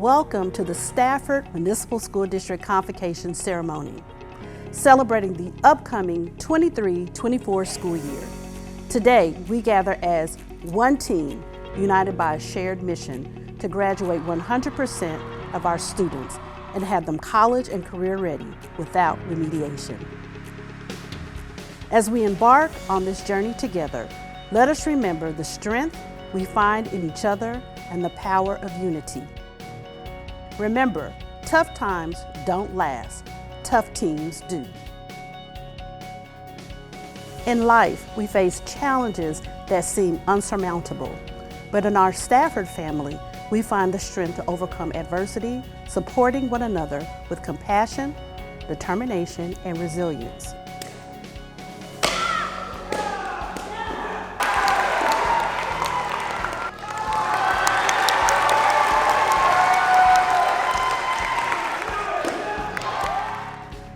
welcome to the Stafford Municipal School District Convocation ceremony, celebrating the upcoming 23-24 school year. Today, we gather as one team, united by a shared mission to graduate 100% of our students and have them college and career ready without remediation. As we embark on this journey together, let us remember the strength we find in each other and the power of unity. Remember, tough times don't last, tough teams do. In life, we face challenges that seem unsurmountable, but in our Stafford family, we find the strength to overcome adversity, supporting one another with compassion, determination, and resilience.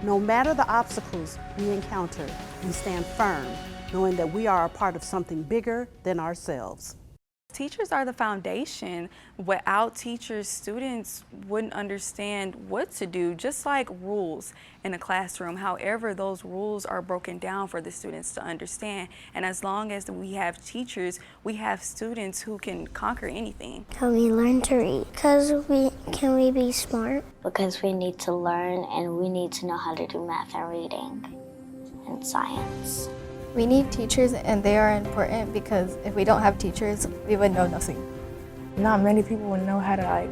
No matter the obstacles we encounter, we stand firm, knowing that we are a part of something bigger than ourselves. Teachers are the foundation. Without teachers, students wouldn't understand what to do, just like rules in a classroom. However, those rules are broken down for the students to understand. And as long as we have teachers, we have students who can conquer anything. Can we learn to read? Can we be smart? Because we need to learn and we need to know how to do math and reading and science. We need teachers, and they are important because if we don't have teachers, we would know nothing. Not many people would know how to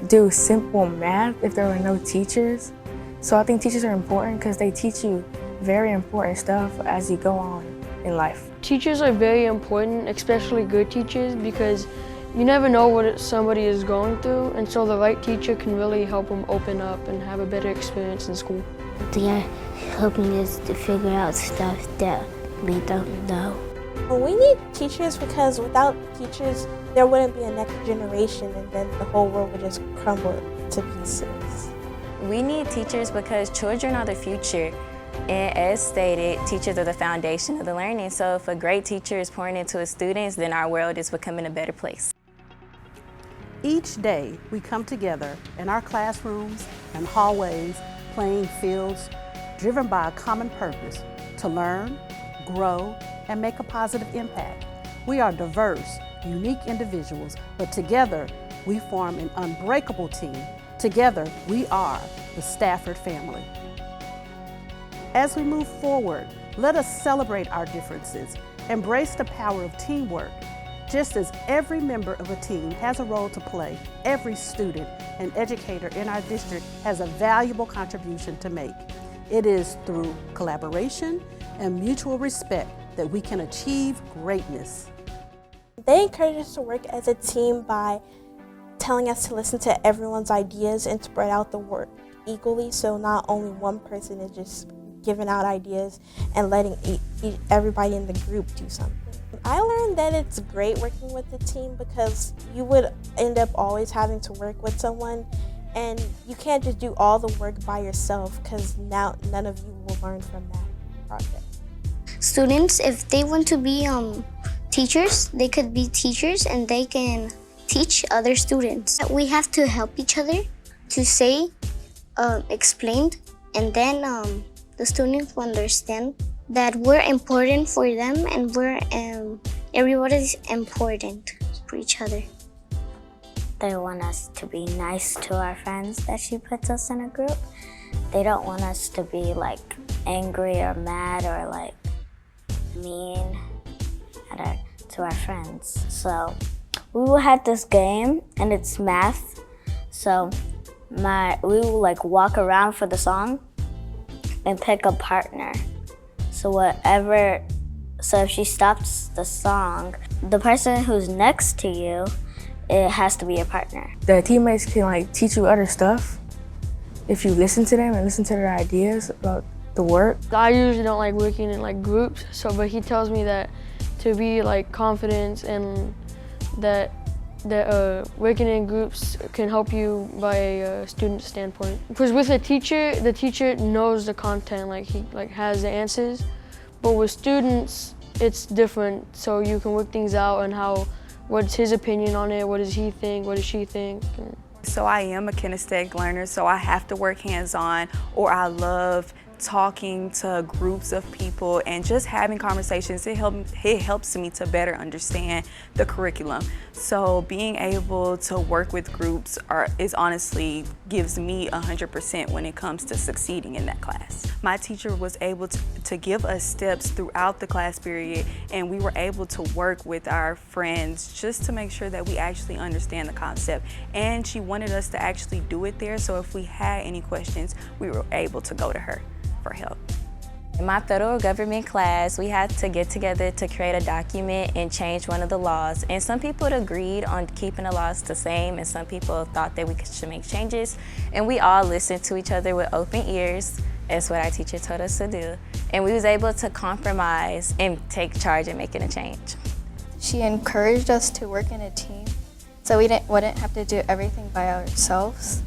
do simple math if there were no teachers. So I think teachers are important because they teach you very important stuff as you go on in life. Teachers are very important, especially good teachers, because you never know what somebody is going through, and so the right teacher can really help them open up and have a better experience in school. They are helping us to figure out stuff that we don't know. Well, we need teachers because without teachers, there wouldn't be a next generation, and then the whole world would just crumble to pieces. We need teachers because children are the future. And as stated, teachers are the foundation of the learning. So if a great teacher is pouring into his students, then our world is becoming a better place. Each day, we come together in our classrooms and hallways, playing fields, driven by a common purpose to learn, grow, and make a positive impact. We are diverse, unique individuals, but together we form an unbreakable team. Together we are the Stafford family. As we move forward, let us celebrate our differences, embrace the power of teamwork. Just as every member of a team has a role to play, every student and educator in our district has a valuable contribution to make. It is through collaboration and mutual respect that we can achieve greatness. They encourage us to work as a team by telling us to listen to everyone's ideas and spread out the work equally, so not only one person is just giving out ideas and letting everybody in the group do something. I learned that it's great working with the team because you would end up always having to work with someone, and you can't just do all the work by yourself because now none of you will learn from that project. Students, if they want to be teachers, they could be teachers and they can teach other students. We have to help each other to say, explain, and then the students will understand that we're important for them and everybody's important for each other. They want us to be nice to our friends that she puts us in a group. They don't want us to be angry or mad or mean to our friends. So we had this game and it's math. So we will walk around for the song and pick a partner. So if she stops the song, the person who's next to you, it has to be a partner. The teammates can teach you other stuff if you listen to them and listen to their ideas about the work. I usually don't like working in groups, but he tells me that to be confident and that working in groups can help you by a student standpoint. Because with the teacher knows the content, he has the answers, but with students it's different. So you can work things out and what's his opinion on it, what does he think, what does she think. So I am a kinesthetic learner, so I have to work hands-on, or I love talking to groups of people and just having conversations. It helps me to better understand the curriculum. So being able to work with groups is honestly gives me 100% when it comes to succeeding in that class. My teacher was able to give us steps throughout the class period, and we were able to work with our friends just to make sure that we actually understand the concept. And she wanted us to actually do it there, so if we had any questions, we were able to go to her for help. In my federal government class, we had to get together to create a document and change one of the laws. And some people agreed on keeping the laws the same, and some people thought that we should make changes. And we all listened to each other with open ears. That's what our teacher told us to do. And we was able to compromise and take charge in making a change. She encouraged us to work in a team, so we wouldn't have to do everything by ourselves.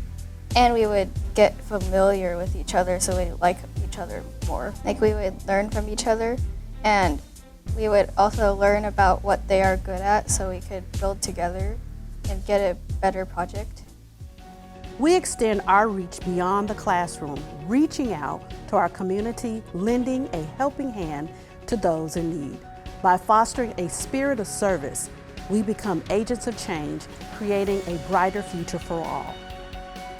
And we would get familiar with each other, so we'd like each other more. Like, we would learn from each other, and we would also learn about what they are good at, so we could build together and get a better project. We extend our reach beyond the classroom, reaching out to our community, lending a helping hand to those in need. By fostering a spirit of service, we become agents of change, creating a brighter future for all.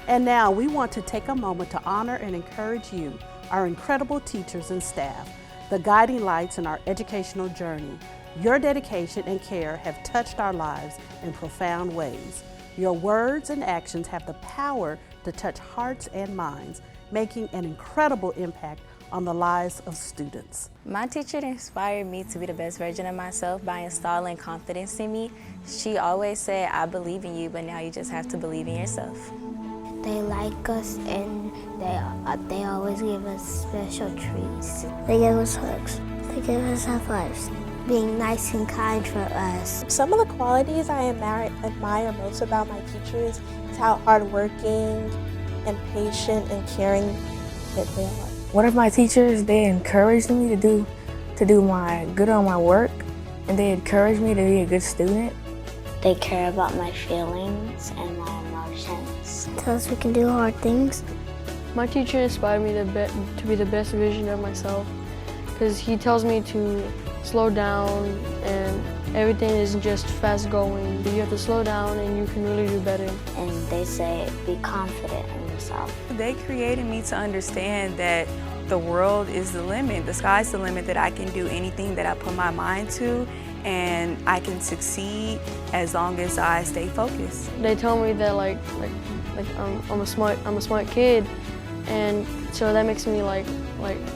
And now we want to take a moment to honor and encourage you, our incredible teachers and staff, the guiding lights in our educational journey. Your dedication and care have touched our lives in profound ways. Your words and actions have the power to touch hearts and minds, making an incredible impact on the lives of students. My teacher inspired me to be the best version of myself by installing confidence in me. She always said, "I believe in you, but now you just have to believe in yourself." They like us, and they always give us special treats. They give us hugs. They give us high fives. Being nice and kind for us. Some of the qualities I admire most about my teachers is how hardworking and patient and caring that they are. One of my teachers, they encouraged me to do my good on my work, and they encouraged me to be a good student. They care about my feelings and my emotions. Tell us we can do hard things. My teacher inspired me to be the best version of myself, because he tells me to slow down, and everything isn't just fast going. You have to slow down and you can really do better. And they say, be confident in yourself. They created me to understand that the world is the limit. The sky's the limit, that I can do anything that I put my mind to, and I can succeed as long as I stay focused. They tell me that I'm a smart kid, and so that makes me like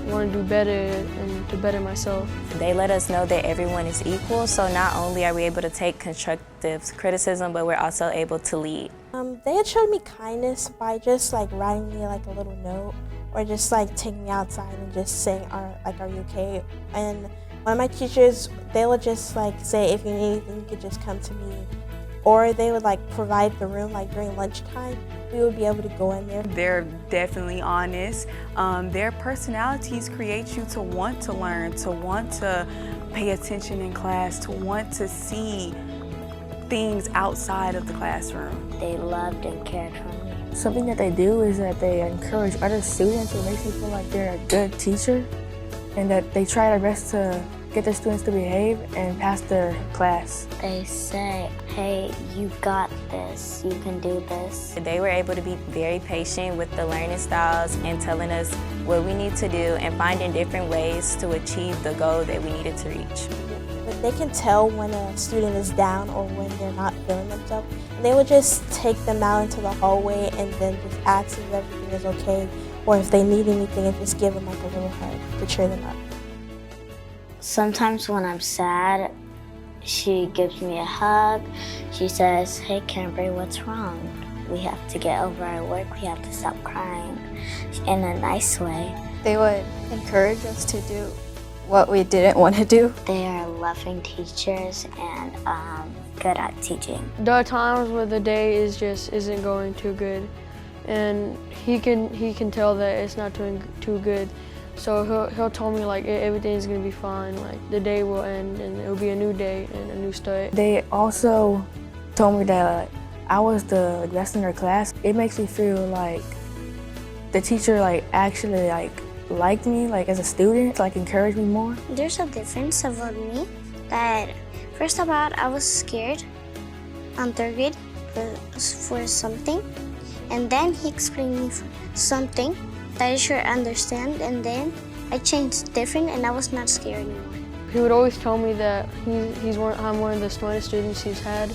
want to do better and to better myself. They let us know that everyone is equal, so not only are we able to take constructive criticism, but we're also able to lead. They had showed me kindness by just writing me a little note, or just taking me outside and just saying, are you okay? And one of my teachers, they would just say, if you need anything, you could just come to me. Or they would provide the room during lunchtime. We would be able to go in there. They're definitely honest. Their personalities create you to want to learn, to want to pay attention in class, to want to see things outside of the classroom. They loved and cared for me. Something that they do is that they encourage other students. It makes me feel like they're a good teacher, and that they try their best to get their students to behave and pass their class. They say, hey, you got this, you can do this. They were able to be very patient with the learning styles and telling us what we need to do and finding different ways to achieve the goal that we needed to reach. But they can tell when a student is down or when they're not feeling themselves. And they would just take them out into the hallway and then just ask if everything is okay, or if they need anything, and just give them a little hug to cheer them up. Sometimes when I'm sad, she gives me a hug. She says, hey, Cambry, what's wrong? We have to get over our work. We have to stop crying, in a nice way. They would encourage us to do what we didn't want to do. They are loving teachers and good at teaching. There are times where the day isn't going too good, and he can tell that it's not doing too good. So he'll tell me everything's gonna be fine, the day will end and it'll be a new day and a new start. They also told me that I was the best in her class. It makes me feel like the teacher actually liked me as a student, encouraged me more. There's a difference about me that first of all, I was scared on third grade for something, and then he explained me something that I should understand, and then I changed different and I was not scared anymore. He would always tell me that I'm one of the smartest students he's had,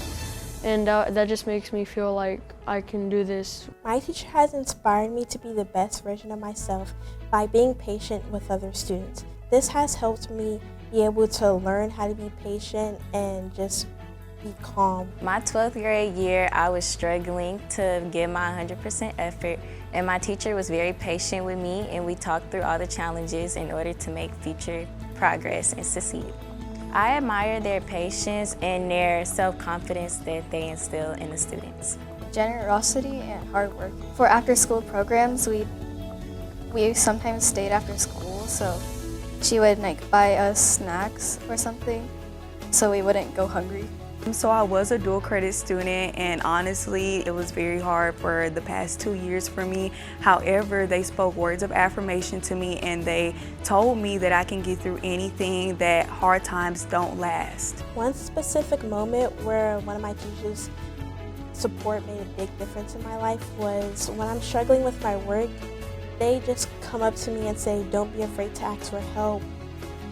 and that just makes me feel like I can do this. My teacher has inspired me to be the best version of myself by being patient with other students. This has helped me be able to learn how to be patient and just be calm. My 12th grade year, I was struggling to give my 100% effort, and my teacher was very patient with me, and we talked through all the challenges in order to make future progress and succeed. I admire their patience and their self-confidence that they instill in the students. Generosity and hard work. For after-school programs, we sometimes stayed after school, so she would buy us snacks or something so we wouldn't go hungry. So I was a dual credit student, and honestly, it was very hard for the past 2 years for me. However, they spoke words of affirmation to me, and they told me that I can get through anything, that hard times don't last. One specific moment where one of my teachers' support made a big difference in my life was when I'm struggling with my work. They just come up to me and say, don't be afraid to ask for help,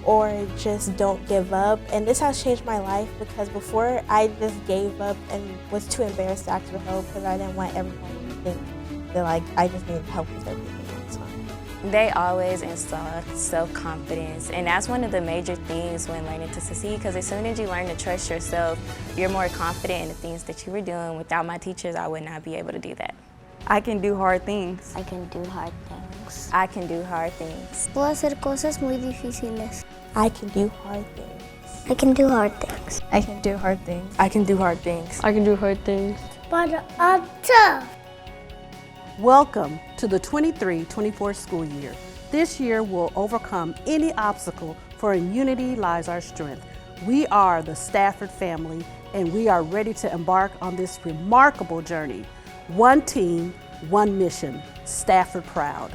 or just don't give up. And this has changed my life, because before I just gave up and was too embarrassed to ask for help because I didn't want everyone to think that I just needed help with everything all the time. They always instill self-confidence, and that's one of the major things when learning to succeed, because as soon as you learn to trust yourself, you're more confident in the things that you were doing. Without my teachers, I would not be able to do that. I can do hard things. I can do hard things. I can do hard things. Puedo hacer cosas muy difíciles. I can do hard things. I can do hard things. I can do hard things. I can do hard things. I can do hard things. But I'm tough. Welcome to the 23-24 school year. This year will overcome any obstacle, for in unity lies our strength. We are the Stafford family, and we are ready to embark on this remarkable journey. One team, one mission, Stafford proud.